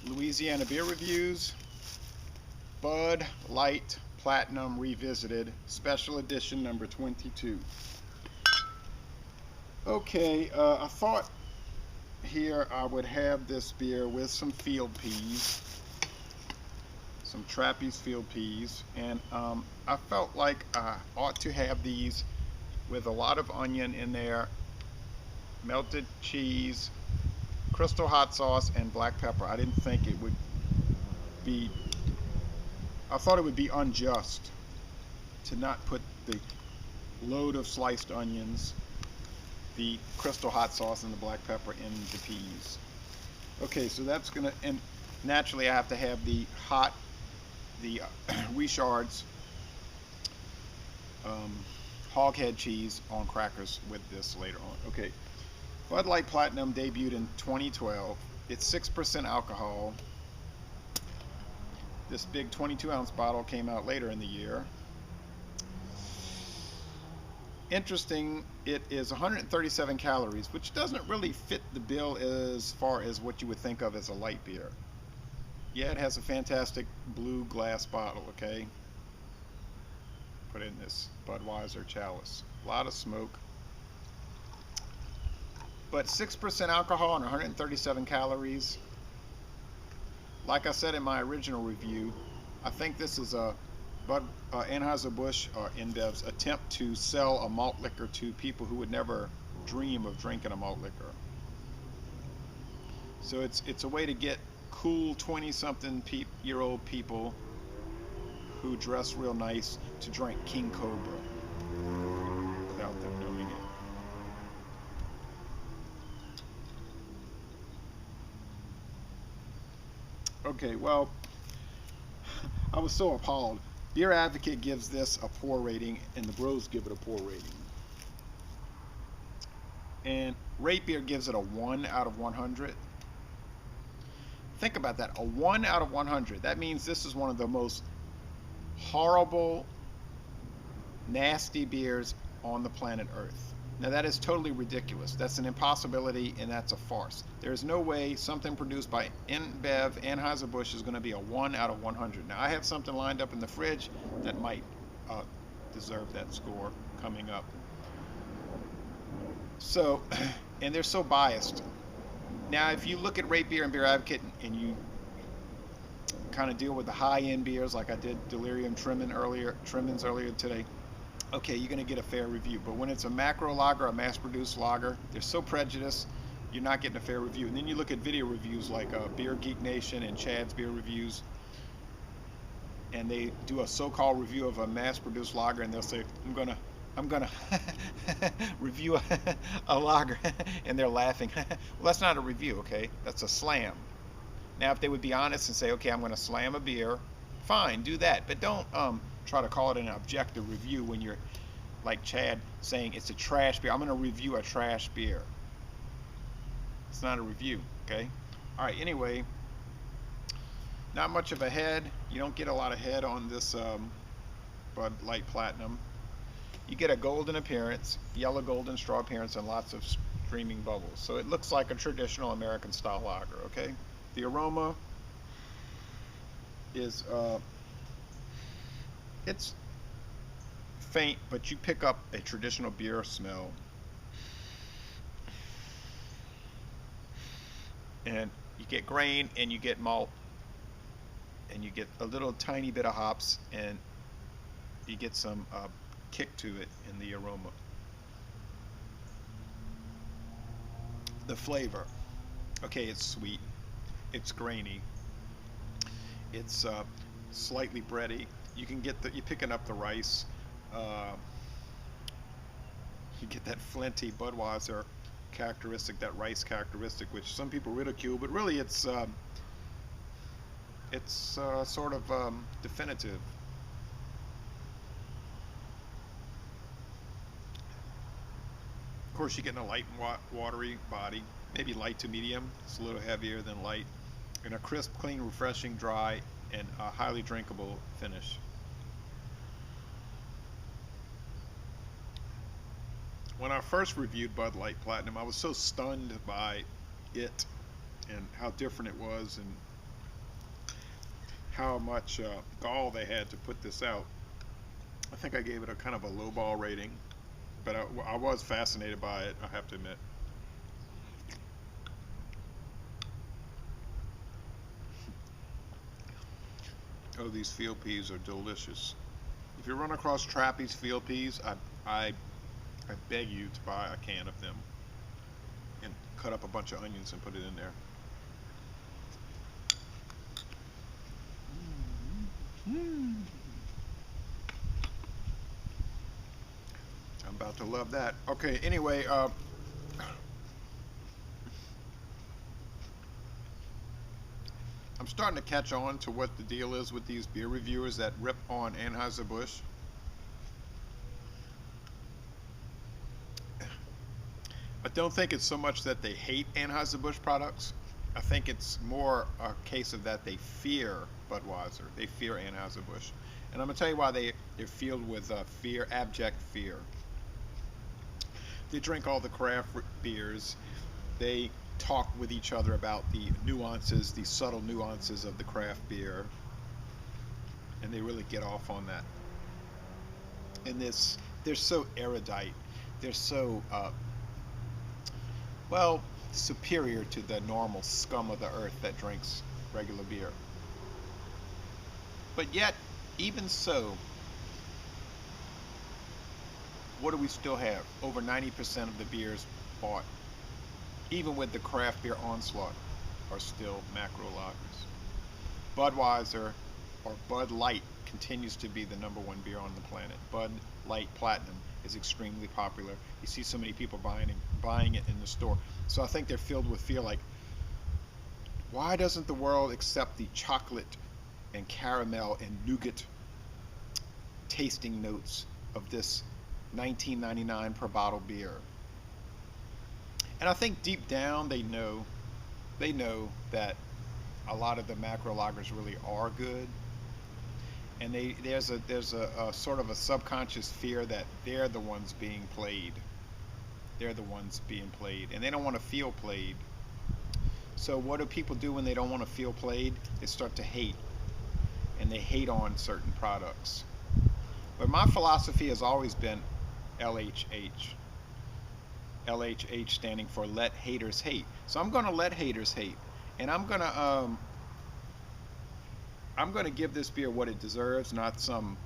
Louisiana Beer Reviews, Bud Light Platinum Revisited, Special Edition number 22. Okay, I thought here I would have this beer with some field peas, some Trappist field peas, and I felt like I ought to have these with a lot of onion in there, melted cheese, crystal hot sauce, and black pepper. I didn't think it would be, I thought it would be unjust to not put the load of sliced onions, the crystal hot sauce, and the black pepper in the peas. Okay, so that's gonna, and naturally I have to have the Richard's um, hoghead cheese on crackers with this later on. Okay, Bud Light Platinum debuted in 2012. It's 6% alcohol. This big 22-ounce bottle came out later in the year. Interesting, it is 137 calories, which doesn't really fit the bill as far as what you would think of as a light beer. Yeah, it has a fantastic blue glass bottle, okay? Put in this Budweiser chalice. A lot of smoke. But 6% alcohol and 137 calories. Like I said in my original review, I think this is a Anheuser-Busch or InBev's attempt to sell a malt liquor to people who would never dream of drinking a malt liquor. So it's a way to get cool 20-something year old people who dress real nice to drink King Cobra without them knowing it. Okay, well, I was so appalled. Beer Advocate gives this a poor rating, and the Bros give it a poor rating. And Rate Beer gives it a 1 out of 100. Think about that, a 1 out of 100. That means this is one of the most horrible, nasty beers on the planet Earth. Now that is totally ridiculous. That's an impossibility, and that's a farce. There is no way something produced by InBev, Anheuser-Busch, is going to be a 1 out of 100. Now I have something lined up in the fridge that might deserve that score coming up. So, and they're so biased. Now if you look at Rate Beer and Beer Advocate and you kind of deal with the high-end beers like I did Delirium Tremens earlier today, okay, you're going to get a fair review. But when it's a macro lager, a mass-produced lager, they're so prejudiced, you're not getting a fair review. And then you look at video reviews like Beer Geek Nation and Chad's Beer Reviews, and they do a so-called review of a mass-produced lager, and they'll say, I'm gonna review a lager, and they're laughing. Well, that's not a review, okay? That's a slam. Now, if they would be honest and say, okay, I'm going to slam a beer, fine, do that. But don't try to call it an objective review when you're like Chad saying it's a trash beer. I'm going to review a trash beer. It's not a review, okay? All right, anyway, not much of a head. You don't get a lot of head on this Bud Light Platinum. You get a golden appearance, yellow golden straw appearance, and lots of streaming bubbles. So it looks like a traditional American style lager, okay? The aroma is it's faint, but you pick up a traditional beer smell, and you get grain, and you get malt, and you get a little tiny bit of hops, and you get some kick to it in the aroma. The flavor, okay, it's sweet, it's grainy, it's slightly bready. You can get you're picking up the rice. You get that flinty Budweiser characteristic, that rice characteristic, which some people ridicule, but really it's sort of definitive. Of course, you're getting a light and watery body, maybe light to medium. It's a little heavier than light, and a crisp, clean, refreshing, dry, and a highly drinkable finish. When I first reviewed Bud Light Platinum, I was so stunned by it and how different it was, and how much gall they had to put this out. I think I gave it a kind of a lowball rating, but I was fascinated by it, I have to admit. Oh, these field peas are delicious. If you run across Trappy's field peas, I, I beg you to buy a can of them and cut up a bunch of onions and put it in there. Mm. I'm about to love that. Okay, anyway, I'm starting to catch on to what the deal is with these beer reviewers that rip on Anheuser-Busch. I don't think it's so much that they hate Anheuser-Busch products. I think it's more a case of that they fear Budweiser. They fear Anheuser-Busch. And I'm going to tell you why they're filled with fear, abject fear. They drink all the craft beers. They talk with each other about the nuances, the subtle nuances of the craft beer. And they really get off on that. And they're so erudite. They're so well, superior to the normal scum of the earth that drinks regular beer. But yet, even so, what do we still have? Over 90% of the beers bought, even with the craft beer onslaught, are still macro lagers. Budweiser, or Bud Light, continues to be the #1 beer on the planet. Bud Light Platinum is extremely popular. You see so many people buying it in the store. So I think they're filled with fear like, why doesn't the world accept the chocolate and caramel and nougat tasting notes of this $19.99 per bottle beer? And I think deep down they know that a lot of the macro lagers really are good, and there's a sort of a subconscious fear that they're the ones being played. They're the ones being played, and they don't want to feel played. So what do people do when they don't want to feel played? They start to hate, and they hate on certain products. But my philosophy has always been LHH. LHH standing for let haters hate. So I'm going to let haters hate, and I'm going to give this beer what it deserves, not some,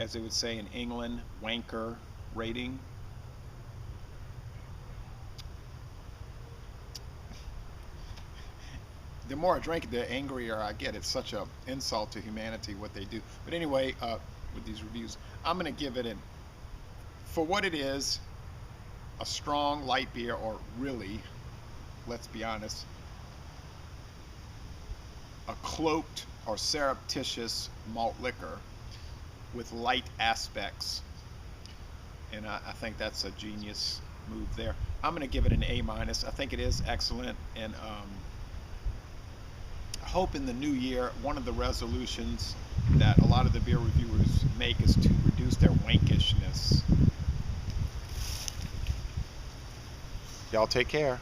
as they would say in England, wanker rating. The more I drink it, the angrier I get. It's such a insult to humanity what they do. But anyway, with these reviews, I'm going to give it for what it is, a strong light beer, or really, let's be honest, a cloaked or surreptitious malt liquor with light aspects. And I think that's a genius move there. I'm going to give it an A minus. I think it is excellent, and I hope in the new year one of the resolutions that a lot of the beer reviewers make is to reduce their wankishness. Y'all take care.